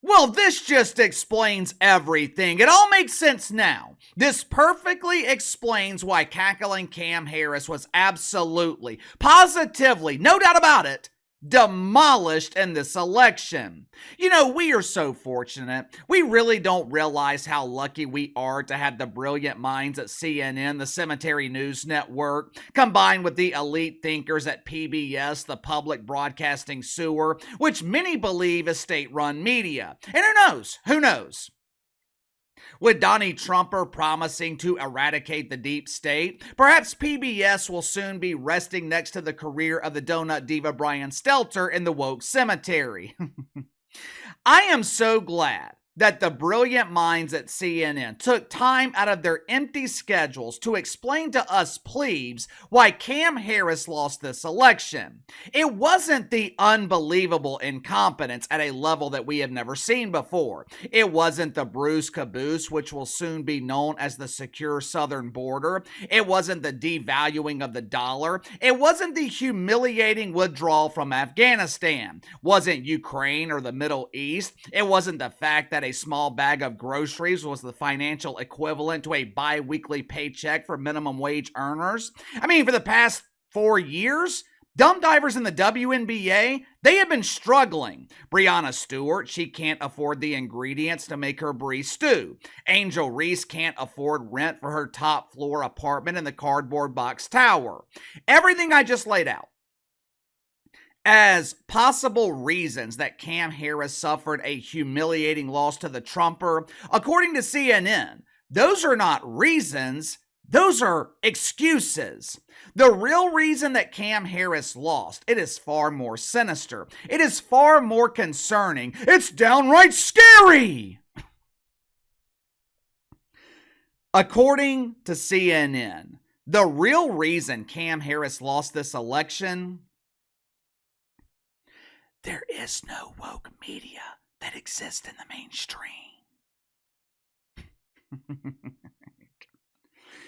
Well, this just explains everything. It all makes sense now. This perfectly explains why cackling Cam Harris was absolutely, positively, no doubt about it, demolished in this election. You know, we are so fortunate. We really don't realize how lucky we are to have the brilliant minds at CNN, the Cemetery News Network, combined with the elite thinkers at PBS, the public broadcasting sewer, which many believe is state-run media. And who knows? Who knows? With Donnie Trumper promising to eradicate the deep state, perhaps PBS will soon be resting next to the career of the donut diva Brian Stelter in the woke cemetery. I am so glad that the brilliant minds at CNN took time out of their empty schedules to explain to us plebes why Cam Harris lost this election. It wasn't the unbelievable incompetence at a level that we have never seen before. It wasn't the bruise caboose, which will soon be known as the secure southern border. It wasn't the devaluing of the dollar. It wasn't the humiliating withdrawal from Afghanistan. Wasn't Ukraine or the Middle East. It wasn't the fact that a small bag of groceries was the financial equivalent to a bi-weekly paycheck for minimum wage earners. I mean, for the past 4 years, dumb divers in the WNBA, they have been struggling. Breonna Stewart, she can't afford the ingredients to make her brie stew. Angel Reese can't afford rent for her top floor apartment in the cardboard box tower. Everything I just laid out as possible reasons that Cam Harris suffered a humiliating loss to the Trumper, according to CNN, those are not reasons, those are excuses. The real reason that Cam Harris lost, it is far more sinister. It is far more concerning. It's downright scary. According to CNN, the real reason Cam Harris lost this election, there is no woke media that exists in the mainstream.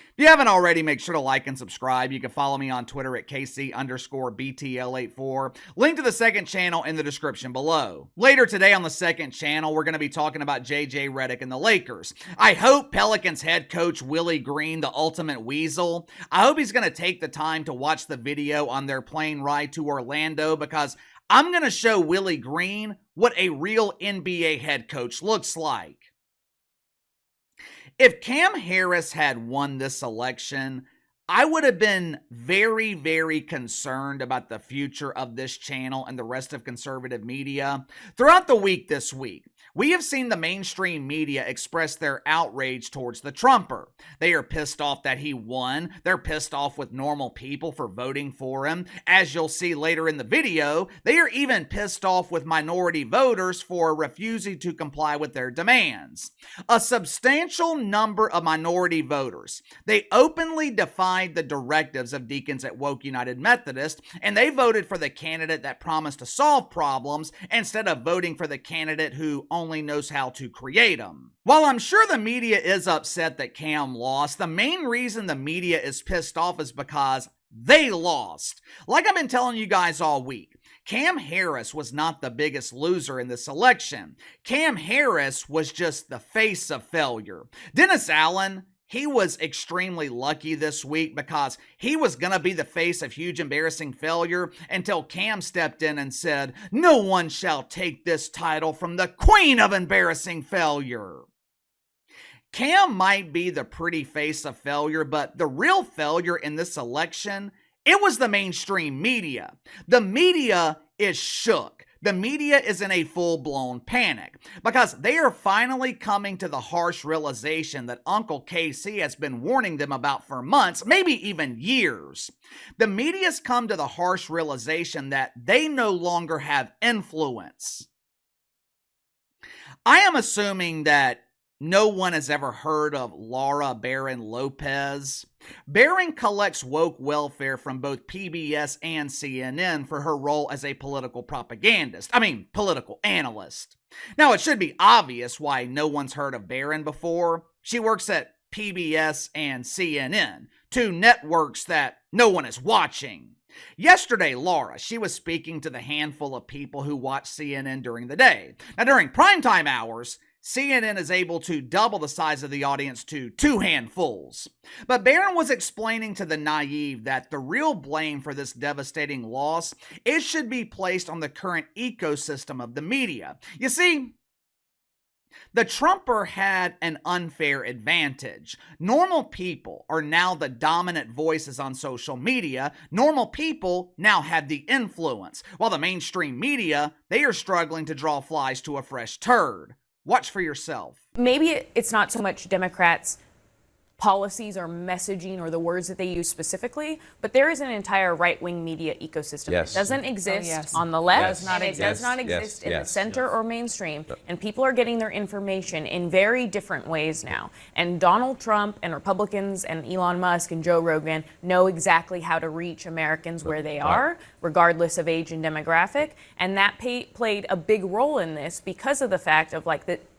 If you haven't already, make sure to like and subscribe. You can follow me on Twitter at KC_BTL84. Link to the second channel in the description below. Later today on the second channel, we're going to be talking about JJ Redick and the Lakers. I hope Pelicans head coach Willie Green, the ultimate weasel, I hope he's going to take the time to watch the video on their plane ride to Orlando, because I'm going to show Willie Green what a real NBA head coach looks like. If Cam Harris had won this election, I would have been very, very concerned about the future of this channel and the rest of conservative media. Throughout the week this week, we have seen the mainstream media express their outrage towards the Trumper. They are pissed off that he won. They're pissed off with normal people for voting for him. As you'll see later in the video, they are even pissed off with minority voters for refusing to comply with their demands. A substantial number of minority voters, they openly defied the directives of deacons at Woke United Methodist, and they voted for the candidate that promised to solve problems instead of voting for the candidate who only knows how to create them. While I'm sure the media is upset that Cam lost, the main reason the media is pissed off is because they lost. Like I've been telling you guys all week, Cam Harris was not the biggest loser in this election. Cam Harris was just the face of failure. Dennis Allen, he was extremely lucky this week because he was going to be the face of huge embarrassing failure until Cam stepped in and said, "No one shall take this title from the queen of embarrassing failure." Cam might be the pretty face of failure, but the real failure in this election, it was the mainstream media. The media is shook. The media is in a full-blown panic because they are finally coming to the harsh realization that Uncle KC has been warning them about for months, maybe even years. The media's come to the harsh realization that they no longer have influence. I am assuming that no one has ever heard of Laura Barron Lopez. Barron collects woke welfare from both PBS and CNN for her role as a political political analyst. Now, it should be obvious why no one's heard of Barron before. She works at PBS and CNN, two networks that no one is watching. Yesterday, Laura, she was speaking to the handful of people who watch CNN during the day. Now, during primetime hours, CNN is able to double the size of the audience to two handfuls. But Barron was explaining to the naive that the real blame for this devastating loss, it should be placed on the current ecosystem of the media. You see, the Trumper had an unfair advantage. Normal people are now the dominant voices on social media. Normal people now have the influence, while the mainstream media, they are struggling to draw flies to a fresh turd. Watch for yourself. Maybe it's not so much Democrats' policies or messaging or the words that they use specifically, but there is an entire right-wing media ecosystem. Yes. It doesn't exist on the left, and it does not exist in the center or mainstream, and people are getting their information in very different ways now. And Donald Trump and Republicans and Elon Musk and Joe Rogan know exactly how to reach Americans where they are, regardless of age and demographic, and that played a big role in this because of the fact of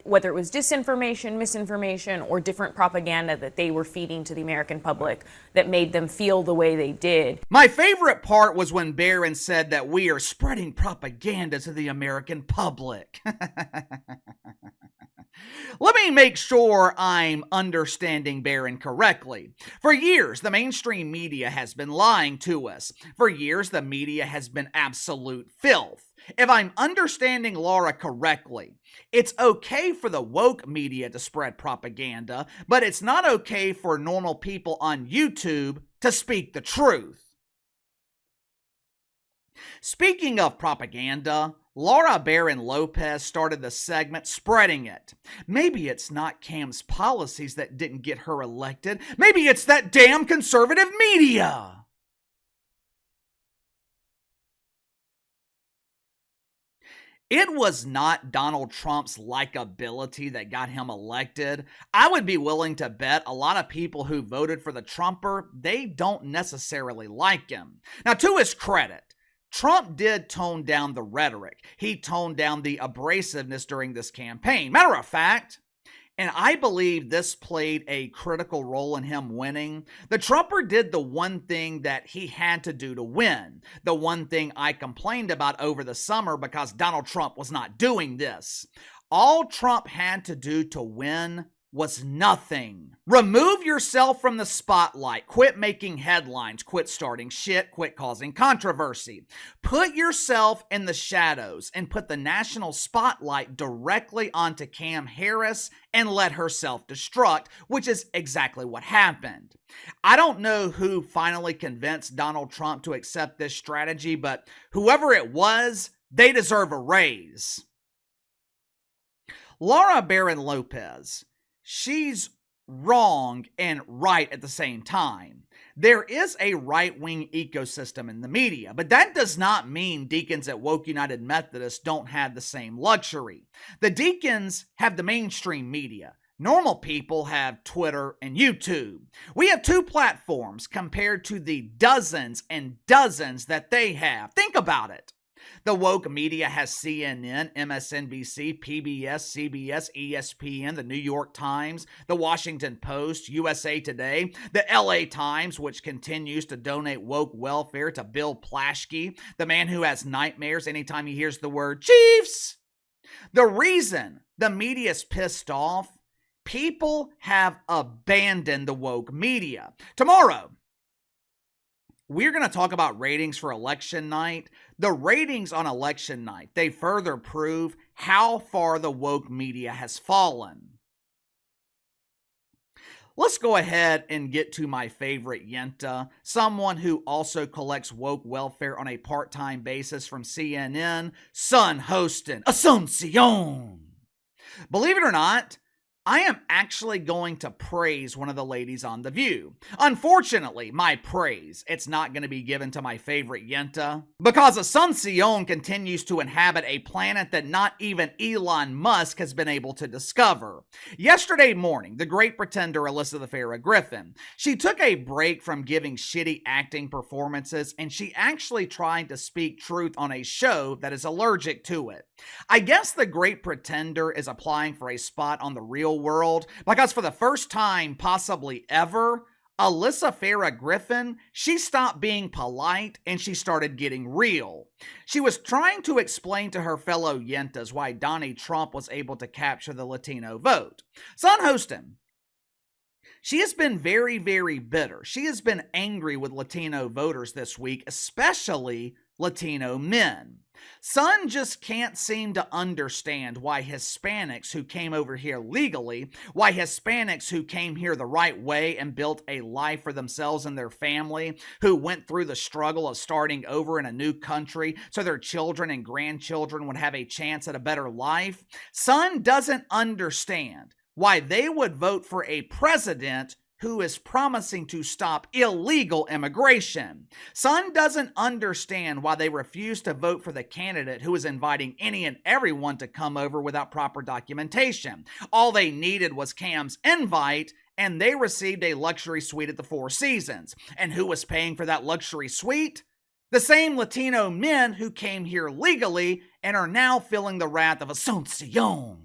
whether it was disinformation, misinformation, or different propaganda that they were feeding to the American public that made them feel the way they did. My favorite part was when Barron said that we are spreading propaganda to the American public. Let me make sure I'm understanding Barron correctly. For years, the mainstream media has been lying to us. For years, the media has been absolute filth. If I'm understanding Laura correctly, it's okay for the woke media to spread propaganda, but it's not okay for normal people on YouTube to speak the truth. Speaking of propaganda, Laura Barron Lopez started the segment spreading it. Maybe it's not Cam's policies that didn't get her elected. Maybe it's that damn conservative media. It was not Donald Trump's likability that got him elected. I would be willing to bet a lot of people who voted for the Trumper, they don't necessarily like him. Now, to his credit, Trump did tone down the rhetoric. He toned down the abrasiveness during this campaign. Matter of fact, and I believe this played a critical role in him winning, the Trumper did the one thing that he had to do to win. The one thing I complained about over the summer because Donald Trump was not doing this. All Trump had to do to win was nothing. Remove yourself from the spotlight. Quit making headlines. Quit starting shit. Quit causing controversy. Put yourself in the shadows and put the national spotlight directly onto Cam Harris and let her self-destruct, which is exactly what happened. I don't know who finally convinced Donald Trump to accept this strategy, but whoever it was, they deserve a raise. Laura Barron Lopez, she's wrong and right at the same time. There is a right-wing ecosystem in the media, but that does not mean deacons at Woke United Methodist don't have the same luxury. The deacons have the mainstream media. Normal people have Twitter and YouTube. We have two platforms compared to the dozens and dozens that they have. Think about it. The woke media has CNN, MSNBC, PBS, CBS, ESPN, the New York Times, the Washington Post, USA Today, the LA Times, which continues to donate woke welfare to Bill Plaschke, the man who has nightmares anytime he hears the word Chiefs. The reason the media's pissed off, people have abandoned the woke media. Tomorrow, we're going to talk about ratings for election night. The ratings on election night, they further prove how far the woke media has fallen. Let's go ahead and get to my favorite Yenta, someone who also collects woke welfare on a part-time basis from CNN, Sunny Hostin, Asuncion. Believe it or not, I am actually going to praise one of the ladies on The View. Unfortunately, my praise, it's not going to be given to my favorite Yenta, because Asuncion continues to inhabit a planet that not even Elon Musk has been able to discover. Yesterday morning, the great pretender Elizabeth Farrah Griffin, she took a break from giving shitty acting performances, and she actually tried to speak truth on a show that is allergic to it. I guess the great pretender is applying for a spot on The Real World, because for the first time possibly ever, Alyssa Farah Griffin, she stopped being polite and she started getting real. She was trying to explain to her fellow Yentas why Donnie Trump was able to capture the Latino vote. Sunny Hostin, she has been very, very bitter. She has been angry with Latino voters this week, especially Latino men. Sun just can't seem to understand why Hispanics who came over here legally, why Hispanics who came here the right way and built a life for themselves and their family, who went through the struggle of starting over in a new country so their children and grandchildren would have a chance at a better life. Sun doesn't understand why they would vote for a president who is promising to stop illegal immigration. Sun doesn't understand why they refuse to vote for the candidate who is inviting any and everyone to come over without proper documentation. All they needed was Cam's invite, and they received a luxury suite at the Four Seasons. And who was paying for that luxury suite? The same Latino men who came here legally and are now feeling the wrath of Asuncion.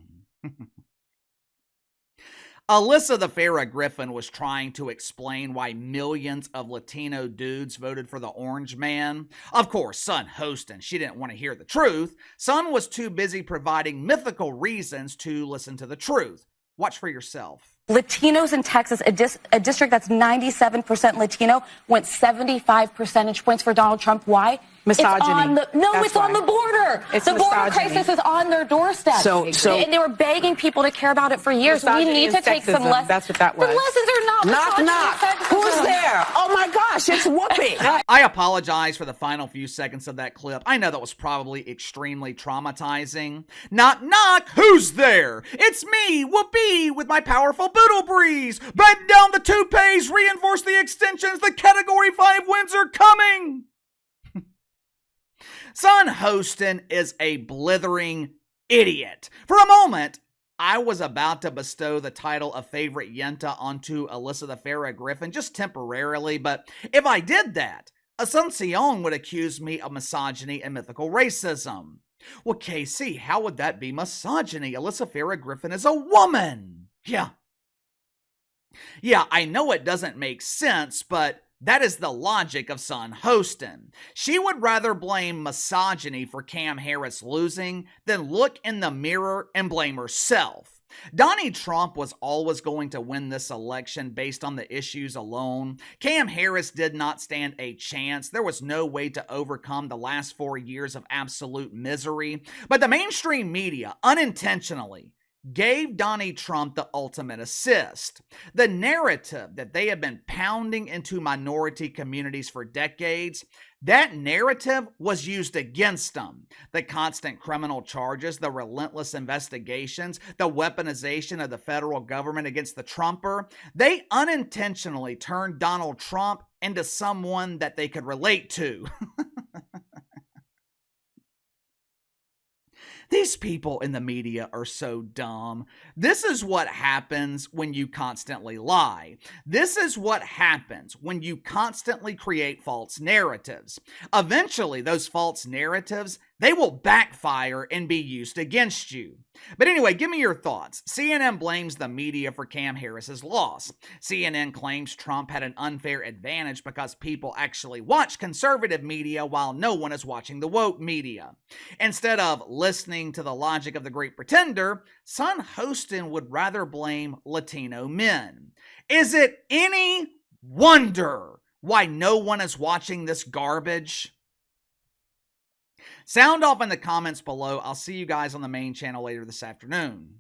Alyssa the Farah Griffin was trying to explain why millions of Latino dudes voted for the orange man. Of course, Sunny Hostin, she didn't want to hear the truth. Sun was too busy providing mythical reasons to listen to the truth. Watch for yourself. Latinos in Texas, a district that's 97% Latino, went 75 percentage points for Donald Trump. Why? Misogyny. It's on the border. It's the border misogyny. crisis is on their doorstep. And they were begging people to care about it for years. We need to take some lessons. That's what that was. The lessons are not Knock, knock. Who's there? Oh my gosh, it's Whoopi. I apologize for the final few seconds of that clip. I know that was probably extremely traumatizing. Knock, knock. Who's there? It's me, Whoopi, with my powerful boodle breeze. Bend down the toupees, reinforce the extensions. The Category 5 wins are coming. Sunny Hostin is a blithering idiot. For a moment, I was about to bestow the title of favorite Yenta onto Alyssa the Farah Griffin just temporarily, but if I did that, Asuncion would accuse me of misogyny and mythical racism. Well, KC, how would that be misogyny? Alyssa Farah Griffin is a woman. Yeah, I know it doesn't make sense, but that is the logic of Sunny Hostin. She would rather blame misogyny for Cam Harris losing than look in the mirror and blame herself. Donnie Trump was always going to win this election based on the issues alone. Cam Harris did not stand a chance. There was no way to overcome the last 4 years of absolute misery. But the mainstream media, unintentionally, gave Donnie Trump the ultimate assist. The narrative that they have been pounding into minority communities for decades, that narrative was used against them. The constant criminal charges, the relentless investigations, the weaponization of the federal government against the Trumper, they unintentionally turned Donald Trump into someone that they could relate to. These people in the media are so dumb. This is what happens when you constantly lie. This is what happens when you constantly create false narratives. Eventually, those false narratives, they will backfire and be used against you. But anyway, give me your thoughts. CNN blames the media for Cam Harris's loss. CNN claims Trump had an unfair advantage because people actually watch conservative media while no one is watching the woke media. Instead of listening to the logic of the great pretender, Sunny Hostin would rather blame Latino men. Is it any wonder why no one is watching this garbage? Sound off in the comments below. I'll see you guys on the main channel later this afternoon.